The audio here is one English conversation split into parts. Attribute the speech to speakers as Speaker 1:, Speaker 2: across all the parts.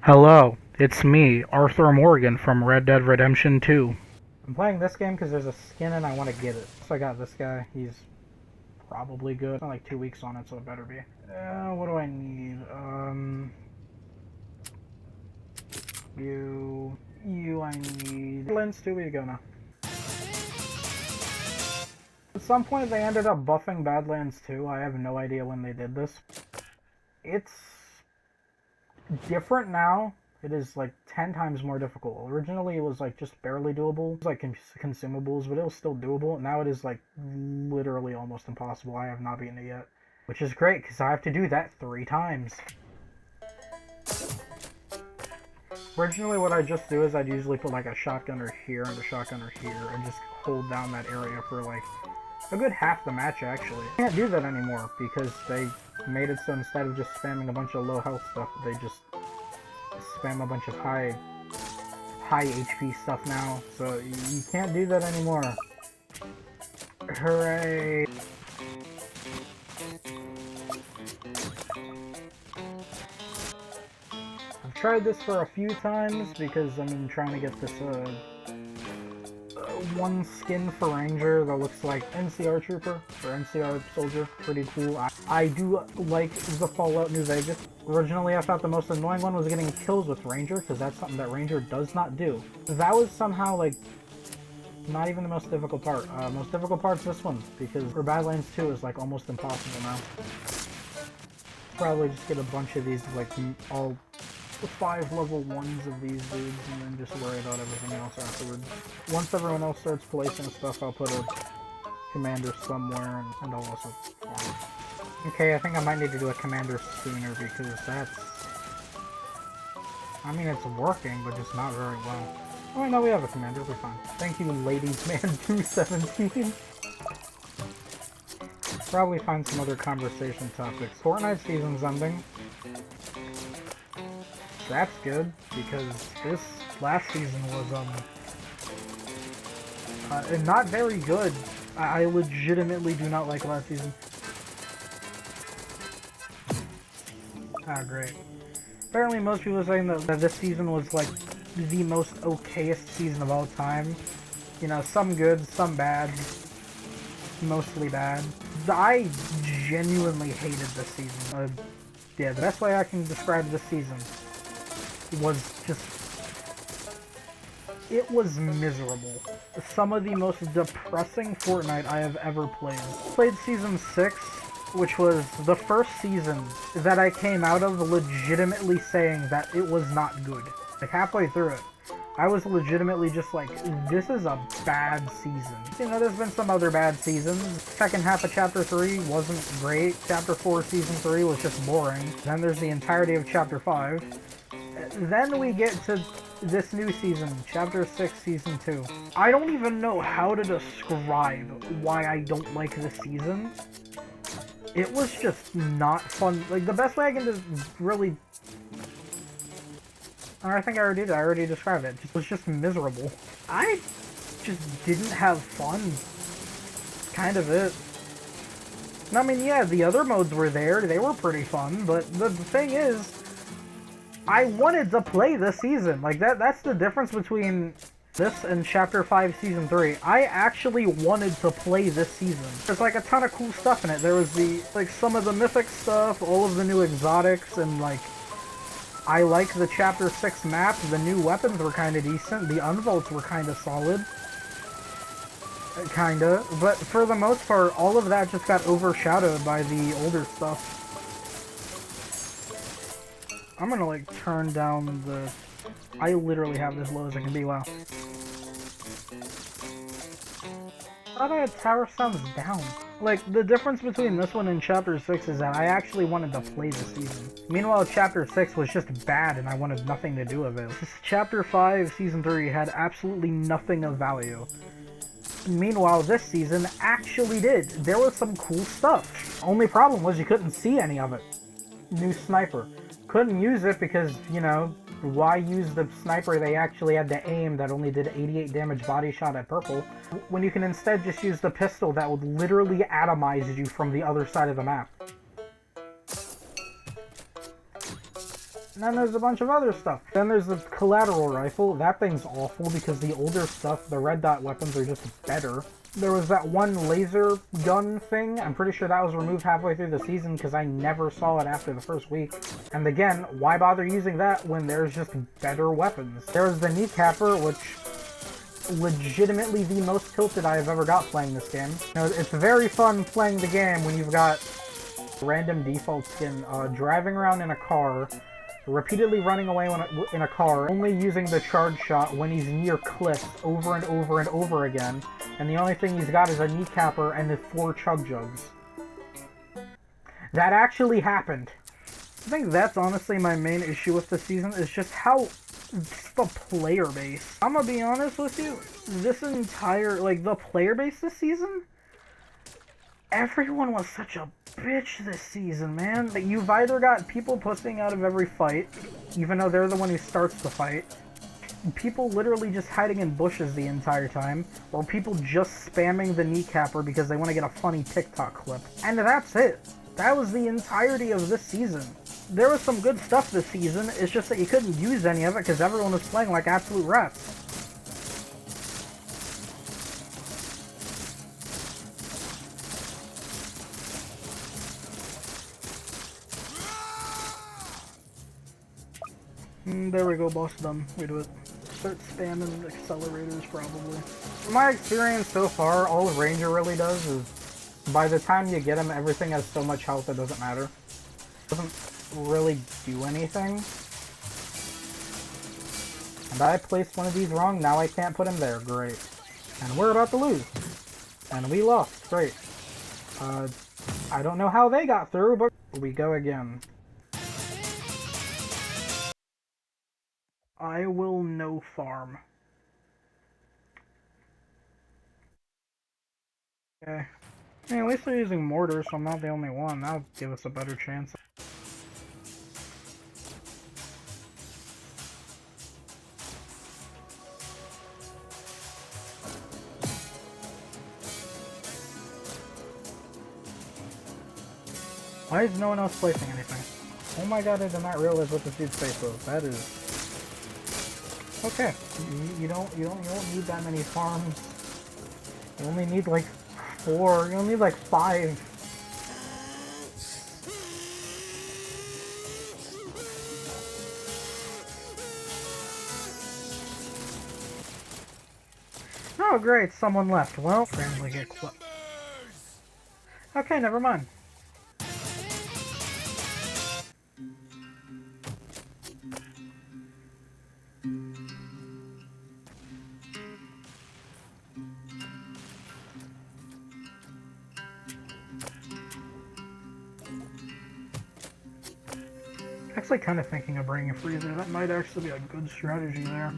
Speaker 1: Hello, it's me, Arthur Morgan from Red Dead Redemption 2. I'm playing this game because there's a skin and I want to get it. So I got this guy. He's probably good. Got like 2 weeks on it, so it better be. What do I need? You I need... Lens 2, we go now. At some point they ended up buffing Badlands 2. I have no idea when they did this. It's different now. It is like 10 times more difficult. Originally it was like just barely doable. It was like consumables, but it was still doable. Now it is like literally almost impossible. I have not beaten it yet. Which is great, because I have to do that 3 times. Originally what I just do is I'd usually put like a shotgunner here and a shotgunner here and just hold down that area for like a good half the match actually. I can't do that anymore because they made it so instead of just spamming a bunch of low health stuff, they just spam a bunch of high HP stuff now. So you can't do that anymore. Hooray! I've tried this for a few times because I'm trying to get this one skin for Ranger that looks like NCR Trooper or NCR Soldier. Pretty cool. I do like the Fallout New Vegas. Originally I thought the most annoying one was getting kills with Ranger because that's something that Ranger does not do. That was somehow like not even the most difficult part. Most difficult part's this one because for Badlands 2 is like almost impossible now. Probably just get a bunch of these like all 5 level 1s of these dudes and then just worry about everything else afterwards. Once everyone else starts placing stuff, I'll put a commander somewhere and I'll also farm. Okay, I think I might need to do a commander sooner because that's... I mean, it's working, but just not very well. Oh, wait, no, we have a commander, we're fine. Thank you, ladies man 217. Probably find some other conversation topics. Fortnite season's ending. That's good, because this last season was, not very good. I legitimately do not like last season. Ah, great. Apparently most people are saying that this season was, like, the most okayest season of all time. You know, some good, some bad. Mostly bad. I genuinely hated this season. Yeah, the best way I can describe this season was just... it was miserable. Some of the most depressing Fortnite I have ever played. Played Season 6, which was the first season that I came out of legitimately saying that it was not good. Like, halfway through it, I was legitimately just like, this is a bad season. You know, there's been some other bad seasons. Second half of Chapter 3 wasn't great. Chapter 4 Season 3 was just boring. Then there's the entirety of Chapter 5. Then we get to this new season, Chapter 6, Season 2. I don't even know how to describe why I don't like this season. It was just not fun. Like, the best way I can just really... I think I already described it. It was just miserable. I just didn't have fun. Kind of it. I mean, yeah, the other modes were there. They were pretty fun, but the thing is, I wanted to play this season. Like, that's the difference between this and Chapter 5 Season 3. I actually wanted to play this season. There's, like, a ton of cool stuff in it. There was some of the mythic stuff, all of the new exotics, and, like, I like the Chapter 6 map. The new weapons were kind of decent. The unvaults were kind of solid. Kinda. But for the most part, all of that just got overshadowed by the older stuff. I'm gonna, like, turn down the... I literally have this low as I can be, wow. I thought I had tower sounds down. Like, the difference between this one and Chapter 6 is that I actually wanted to play the season. Meanwhile, Chapter 6 was just bad and I wanted nothing to do with it. Chapter 5, Season 3 had absolutely nothing of value. Meanwhile, this season actually did. There was some cool stuff. Only problem was you couldn't see any of it. New sniper. Couldn't use it because, you know, why use the sniper they actually had to aim that only did 88 damage body shot at purple, when you can instead just use the pistol that would literally atomize you from the other side of the map. And then there's a bunch of other stuff. Then there's the collateral rifle. That thing's awful because the older stuff, the red dot weapons, are just better. There was that one laser gun thing. I'm pretty sure that was removed halfway through the season because I never saw it after the first week. And again, why bother using that when there's just better weapons? There's the kneecapper, which legitimately the most tilted I have ever got playing this game. You know, it's very fun playing the game when you've got random default skin, driving around in a car, repeatedly running away in a car, only using the charge shot when he's near cliffs over and over and over again, and the only thing he's got is a kneecapper and the 4 chug jugs. That actually happened. I think that's honestly my main issue with the season, is just how the player base. I'm gonna be honest with you, this entire, like, the player base this season, everyone was such a bitch this season, man. That you've either got people pussing out of every fight, even though they're the one who starts the fight, people literally just hiding in bushes the entire time, or people just spamming the kneecapper because they want to get a funny TikTok clip. And that's it. That was the entirety of this season. There was some good stuff this season, it's just that you couldn't use any of it because everyone was playing like absolute rats. There we go, boss done. We do it. Start spamming accelerators, probably. From my experience so far, all Ranger really does is, by the time you get him, everything has so much health it doesn't matter. Doesn't really do anything. And I placed one of these wrong, now I can't put him there. Great. And we're about to lose. And we lost. Great. I don't know how they got through, but we go again. I will no farm. Okay. I mean, at least they're using mortars, so I'm not the only one. That'll give us a better chance. Why is no one else placing anything? Oh my god, I did not realize what this dude's face was. That is... Okay, you don't need that many farms. You only need like 4. You only need like 5. Oh great, someone left. Well, randomly get clipped. Okay, never mind. Actually kind of thinking of bringing a freezer. That might actually be a good strategy there.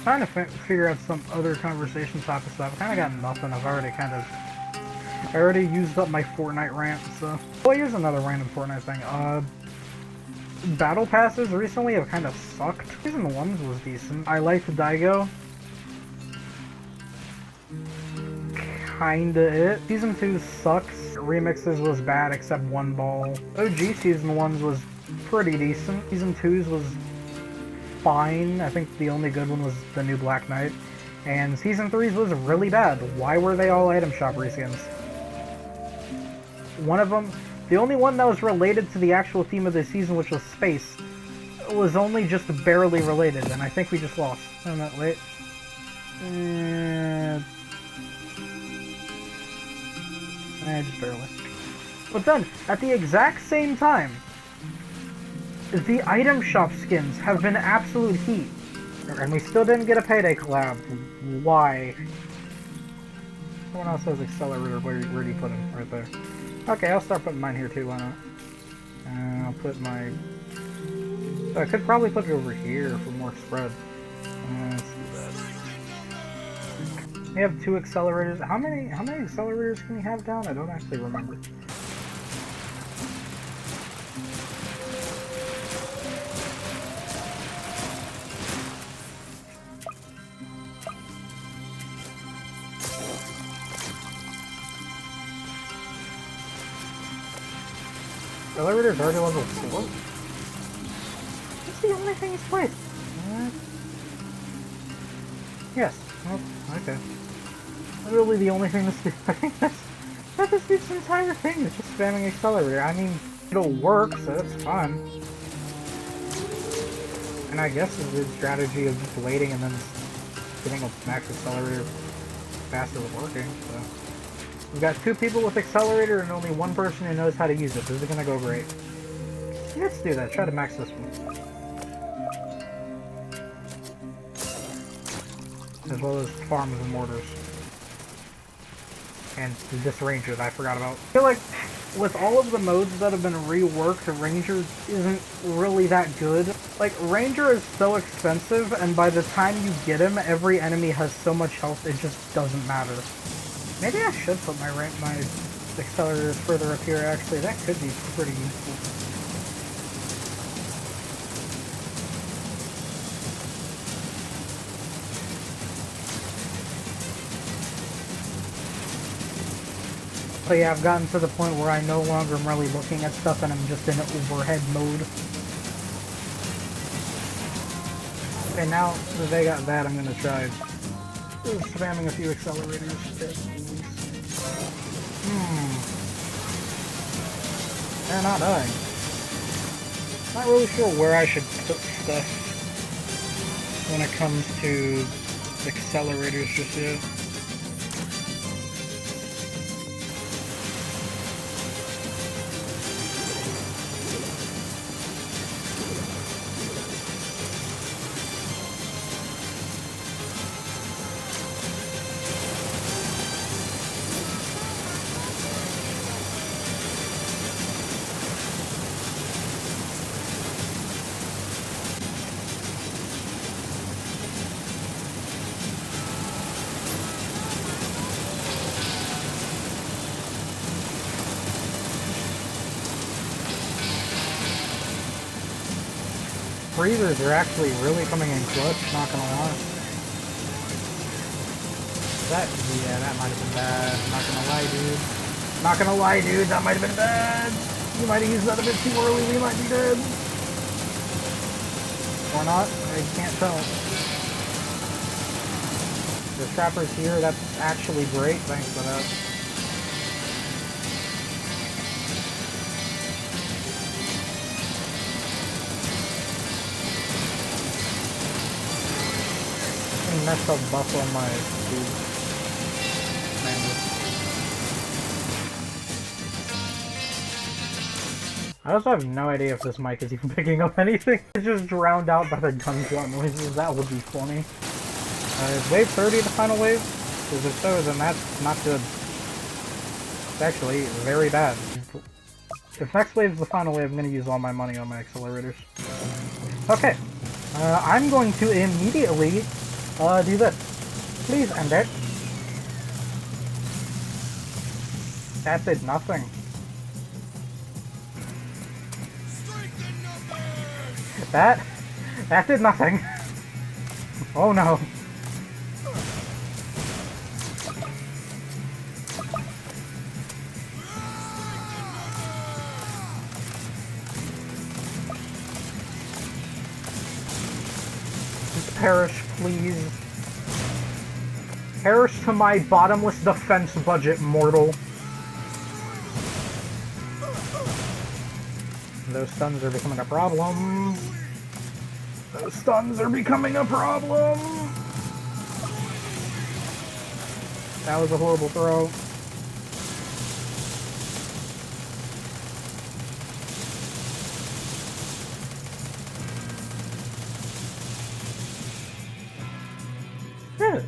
Speaker 1: Trying to figure out some other conversation topic stuff. I kind of got nothing. I already used up my Fortnite rant, so... Well, here's another random Fortnite thing. Battle passes recently have kind of sucked. Season 1 was decent. I liked Daigo. Kinda it. Season 2 sucks. Remixes was bad except one ball. OG Season 1's was pretty decent. Season 2's was fine. I think the only good one was the new Black Knight. And Season 3's was really bad. Why were they all item shop reskins? One of them, the only one that was related to the actual theme of the season, which was space, was only just barely related, and I think we just lost. Oh no, wait. Just barely. But then, at the exact same time, The item shop skins have been absolute heat. And we still didn't get a Payday collab. Why? Someone else has accelerator. Where do you put him? Right there. Okay, I'll start putting mine here too, why not? And I'll put my... So I could probably put it over here for more spread. Let's do that. We have 2 accelerators. How many accelerators can we have down? I don't actually remember. Accelerator's already level 4? That's the only thing he's placed. What? Yes. Oh, okay. Literally the only thing this I think that this dude's entire thing is just spamming accelerator. I mean, it'll work, so that's fine. And I guess it's a strategy of just waiting and then getting a max accelerator faster than working, so. We've got 2 people with accelerator and only 1 person who knows how to use it. This is gonna go great. Let's do that. Try to max this one. As well as farms and mortars. And this ranger that I forgot about. I feel like with all of the modes that have been reworked, ranger isn't really that good. Like, ranger is so expensive, and by the time you get him, every enemy has so much health it just doesn't matter. Maybe I should put my accelerators further up here, actually. That could be pretty useful. But yeah, I've gotten to the point where I no longer am really looking at stuff and I'm just in overhead mode. Okay, now that they got that, I'm gonna try spamming a few accelerators. They're not dying. Not really sure where I should put stuff when it comes to accelerators just yet. Breathers are actually really coming in clutch, not gonna lie. Yeah, that might have been bad. Not gonna lie, dude. Not gonna lie, dude, that might have been bad. You might have used that a bit too early, we might be dead. Or not, I can't tell. The trapper's here, that's actually great, thanks for that. Messed up buff on my dude. I also have no idea if this mic is even picking up anything. It's just drowned out by the gunshot noises. That would be funny. Is wave 30 the final wave? Because if so, then that's not good. It's actually very bad. If next wave is the final wave, I'm going to use all my money on my accelerators. Okay. I'm going to immediately do this. Please end it. That did nothing. That did nothing. Oh no. Just perish, please. Perish to my bottomless defense budget, mortal. Those stuns are becoming a problem. Those stuns are becoming a problem. That was a horrible throw. Yeah.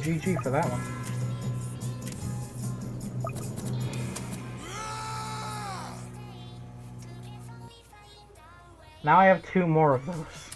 Speaker 1: GG for that one. Now I have 2 more of those.